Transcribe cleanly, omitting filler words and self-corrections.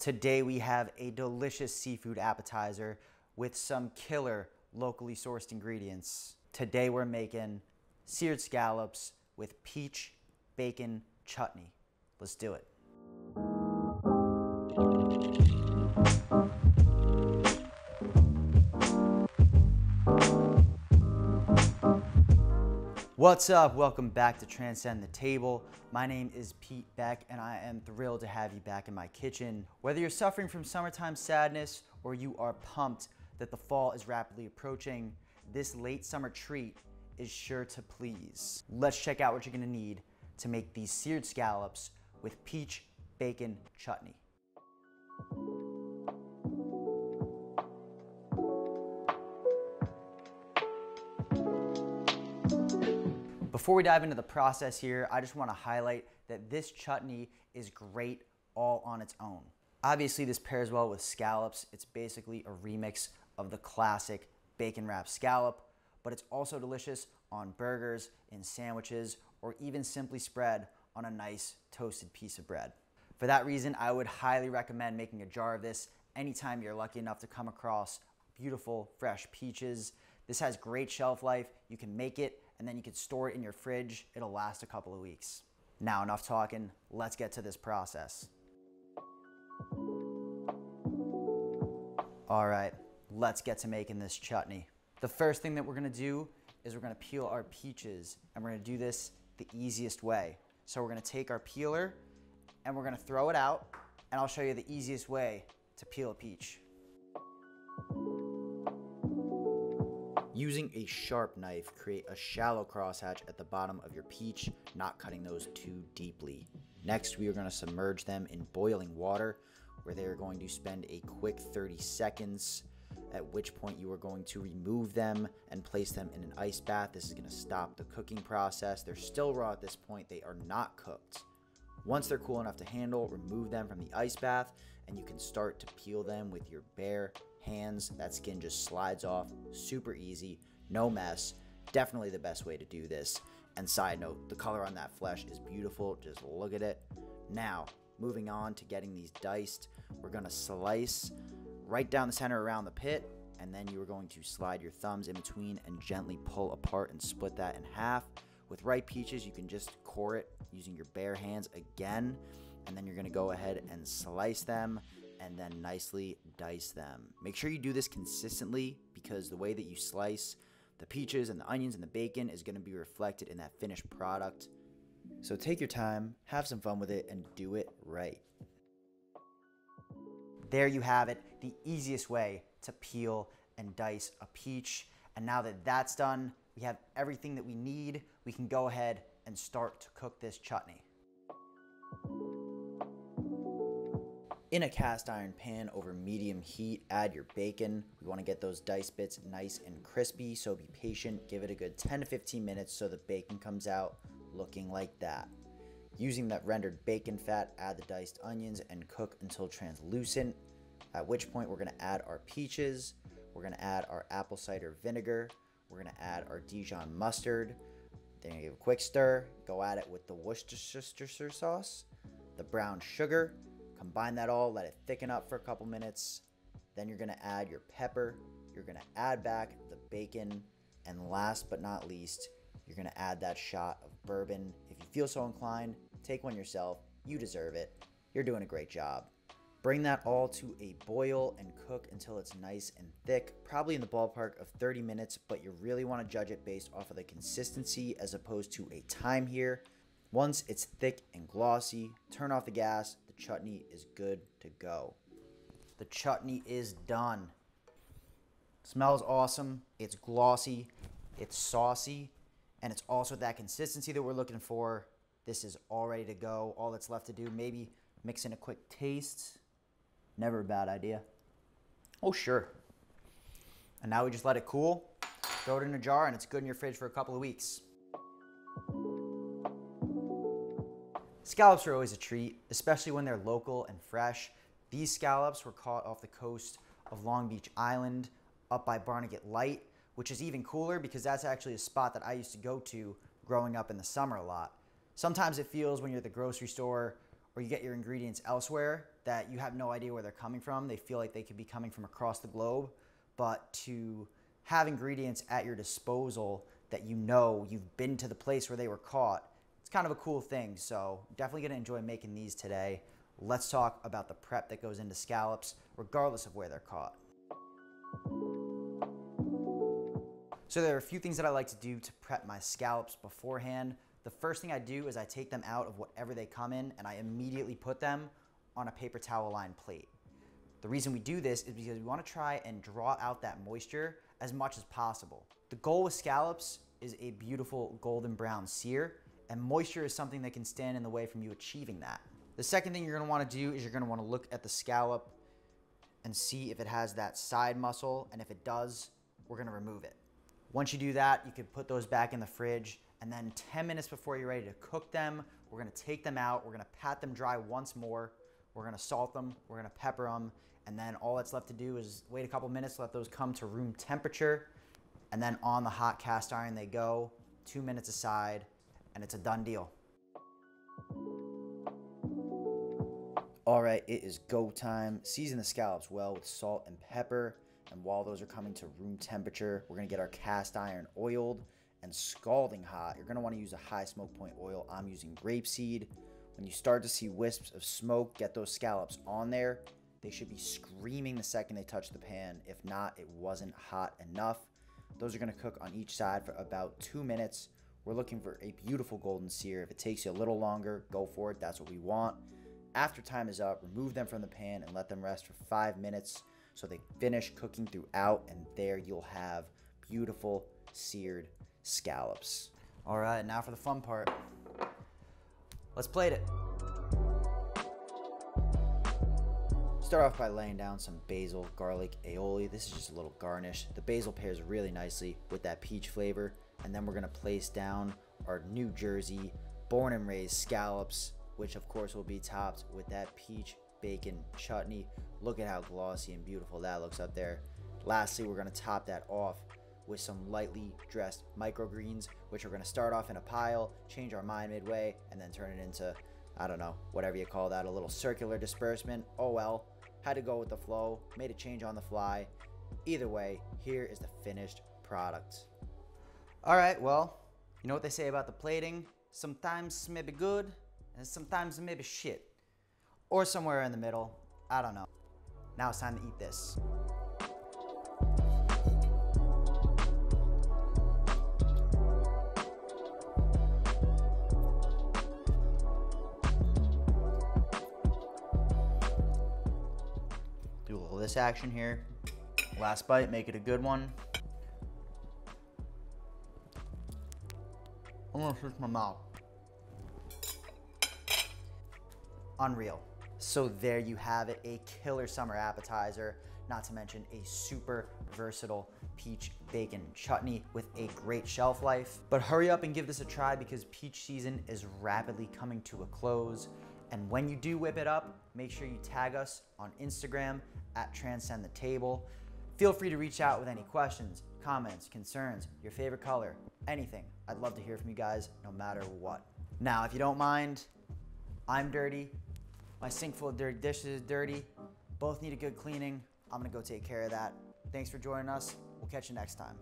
Today we have a delicious seafood appetizer with some killer locally sourced ingredients. Today we're making seared scallops with peach bacon chutney. Let's do it. What's up? Welcome back to Transcend the Table. My name is Pete Beck and I am thrilled to have you back in my kitchen. Whether you're suffering from summertime sadness or you are pumped that the fall is rapidly approaching, this late summer treat is sure to please. Let's check out what you're gonna need to make these seared scallops with peach bacon chutney. Before we dive into the process here, I just want to highlight that this chutney is great all on its own. Obviously, this pairs well with scallops. It's basically a remix of the classic bacon wrapped scallop, but it's also delicious on burgers, in sandwiches, or even simply spread on a nice toasted piece of bread. For that reason, I would highly recommend making a jar of this anytime you're lucky enough to come across beautiful, fresh peaches. This has great shelf life. You can make it and then you can store it in your fridge. It'll last a couple of weeks. Now, enough talking. Let's get to this process. All right, let's get to making this chutney. The first thing that we're gonna do is we're gonna peel our peaches, and we're gonna do this the easiest way. So we're gonna take our peeler and we're gonna throw it out, and I'll show you the easiest way to peel a peach. Using a sharp knife, create a shallow crosshatch at the bottom of your peach, not cutting those too deeply. Next, we are going to submerge them in boiling water, where they are going to spend a quick 30 seconds, at which point you are going to remove them and place them in an ice bath. This is going to stop the cooking process. They're still raw at this point. They are not cooked. Once they're cool enough to handle, remove them from the ice bath, and you can start to peel them with your bare hands. That skin just slides off, super easy, no mess. Definitely the best way to do this. And side note, the color on that flesh is beautiful. Just look at it. Now, moving on to getting these diced, we're gonna slice right down the center around the pit, and then you are going to slide your thumbs in between and gently pull apart and split that in half. With ripe peaches, you can just core it using your bare hands again, and then you're gonna go ahead and slice them and then nicely dice them. Make sure you do this consistently, because the way that you slice the peaches and the onions and the bacon is gonna be reflected in that finished product. So take your time, have some fun with it, and do it right. There you have it, the easiest way to peel and dice a peach. And now that that's done, we have everything that we need. We can go ahead and start to cook this chutney. In a cast iron pan over medium heat, add your bacon. We want to get those diced bits nice and crispy, so be patient. Give it a good 10 to 15 minutes so the bacon comes out looking like that. Using that rendered bacon fat, add the diced onions and cook until translucent, at which point we're going to add our peaches. We're going to add our apple cider vinegar. We're going to add our Dijon mustard. Then give a quick stir. Go at it with the Worcestershire sauce, the brown sugar. Combine that all, let it thicken up for a couple minutes. Then you're gonna add your pepper. You're gonna add back the bacon. And last but not least, you're gonna add that shot of bourbon. If you feel so inclined, take one yourself. You deserve it. You're doing a great job. Bring that all to a boil and cook until it's nice and thick, probably in the ballpark of 30 minutes, but you really wanna judge it based off of the consistency as opposed to a time here. Once it's thick and glossy, turn off the gas. The chutney is good to go. The chutney is done. Smells awesome. It's glossy, it's saucy, and it's also that consistency that we're looking for. This is all ready to go. All that's left to do, maybe mix in a quick taste. Never a bad idea. Oh, sure. And now we just let it cool, throw it in a jar, and it's good in your fridge for a couple of weeks. Scallops are always a treat, especially when they're local and fresh. These scallops were caught off the coast of Long Beach Island, up by Barnegat Light, which is even cooler because that's actually a spot that I used to go to growing up in the summer a lot. Sometimes it feels when you're at the grocery store or you get your ingredients elsewhere that you have no idea where they're coming from. They feel like they could be coming from across the globe, but to have ingredients at your disposal that you know you've been to the place where they were caught, it's kind of a cool thing. So definitely gonna enjoy making these today. Let's talk about the prep that goes into scallops, regardless of where they're caught. So there are a few things that I like to do to prep my scallops beforehand. The first thing I do is I take them out of whatever they come in and I immediately put them on a paper towel lined plate. The reason we do this is because we want to try and draw out that moisture as much as possible. The goal with scallops is a beautiful golden brown sear, and moisture is something that can stand in the way from you achieving that. The second thing you're going to want to do is you're going to want to look at the scallop and see if it has that side muscle, and if it does, we're going to remove it. Once you do that, you can put those back in the fridge, and then 10 minutes before you're ready to cook them, we're going to take them out, we're going to pat them dry once more, we're going to salt them, we're going to pepper them, and then all that's left to do is wait a couple minutes, let those come to room temperature, and then on the hot cast iron they go, 2 minutes aside, and it's a done deal. All right, it is go time. Season the scallops well with salt and pepper, and while those are coming to room temperature, we're gonna get our cast iron oiled and scalding hot. You're gonna wanna use a high smoke point oil. I'm using grapeseed. When you start to see wisps of smoke, get those scallops on there. They should be screaming the second they touch the pan. If not, it wasn't hot enough. Those are gonna cook on each side for about 2 minutes. We're looking for a beautiful golden sear. If it takes you a little longer, go for it, that's what we want. After time is up, remove them from the pan and let them rest for 5 minutes so they finish cooking throughout, and there you'll have beautiful seared scallops. All right, now for the fun part. Let's plate it. Start off by laying down some basil, garlic, aioli. This is just a little garnish. The basil pairs really nicely with that peach flavor, and then we're gonna place down our New Jersey born and raised scallops, which of course will be topped with that peach bacon chutney. Look at how glossy and beautiful that looks up there. Lastly, we're gonna top that off with some lightly dressed microgreens, which we're gonna start off in a pile, change our mind midway, and then turn it into, I don't know, whatever you call that, a little circular disbursement. Oh well, had to go with the flow, made a change on the fly. Either way, here is the finished product. All right, well, you know what they say about the plating? Sometimes it may be good, and sometimes it may be shit. Or somewhere in the middle, I don't know. Now it's time to eat this. Do a little of this action here. Last bite, make it a good one. I'm gonna switch my mouth. Unreal. So there you have it, a killer summer appetizer, not to mention a super versatile peach bacon chutney with a great shelf life. But hurry up and give this a try because peach season is rapidly coming to a close. And when you do whip it up, make sure you tag us on Instagram at transcendthetable. Feel free to reach out with any questions, comments, concerns, your favorite color, anything. I'd love to hear from you guys no matter what. Now, if you don't mind, I'm dirty. My sink full of dirty dishes is dirty. Both need a good cleaning. I'm gonna go take care of that. Thanks for joining us. We'll catch you next time.